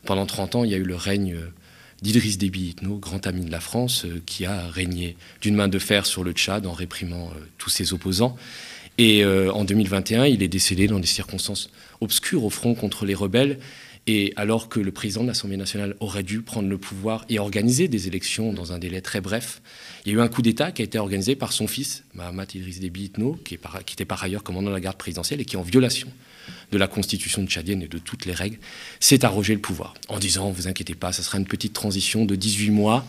pendant 30 ans, il y a eu le règne d'Idriss Déby Itno, grand ami de la France, qui a régné d'une main de fer sur le Tchad en réprimant tous ses opposants. Et en 2021, il est décédé dans des circonstances obscures au front contre les rebelles. Et alors que le président de l'Assemblée nationale aurait dû prendre le pouvoir et organiser des élections dans un délai très bref, il y a eu un coup d'État qui a été organisé par son fils, Mahamat Idriss Déby Itno, qui était par ailleurs commandant de la garde présidentielle et qui, en violation de la constitution tchadienne et de toutes les règles, s'est arrogé le pouvoir en disant « vous inquiétez pas, ça sera une petite transition de 18 mois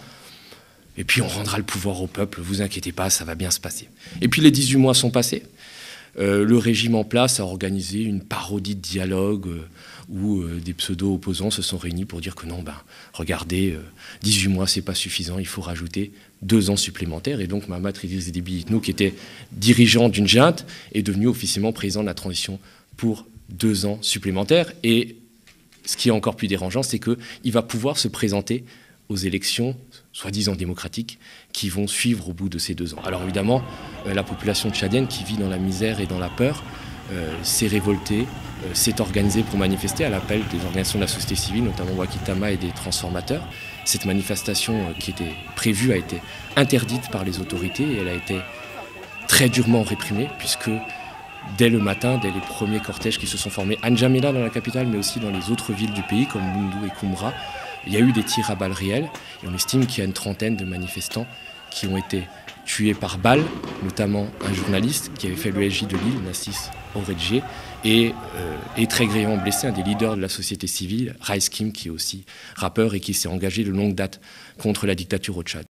et puis on rendra le pouvoir au peuple, vous inquiétez pas, ça va bien se passer ». Et puis les 18 mois sont passés. Le régime en place a organisé une parodie de dialogue où des pseudo-opposants se sont réunis pour dire que non, regardez, 18 mois, c'est pas suffisant, il faut rajouter 2 ans supplémentaires. Et donc, Mahamat Idriss Déby Itno, qui était dirigeant d'une junte, est devenu officiellement président de la transition pour 2 ans supplémentaires. Et ce qui est encore plus dérangeant, c'est qu'il va pouvoir se présenter aux élections, soi-disant démocratiques, qui vont suivre au bout de ces 2 ans. Alors évidemment, la population tchadienne qui vit dans la misère et dans la peur s'est révoltée, s'est organisée pour manifester à l'appel des organisations de la société civile, notamment Wakitama et des transformateurs. Cette manifestation qui était prévue a été interdite par les autorités et elle a été très durement réprimée puisque dès le matin, dès les premiers cortèges qui se sont formés à N'Djamena dans la capitale, mais aussi dans les autres villes du pays comme Boundou et Koumra, il y a eu des tirs à balles réelles et on estime qu'il y a une trentaine de manifestants qui ont été tués par balles, notamment un journaliste qui avait fait l'ESJ de Lille, Nassis Oredje, et très grièvement blessé un des leaders de la société civile, Raïs Kim, qui est aussi rappeur et qui s'est engagé de longue date contre la dictature au Tchad.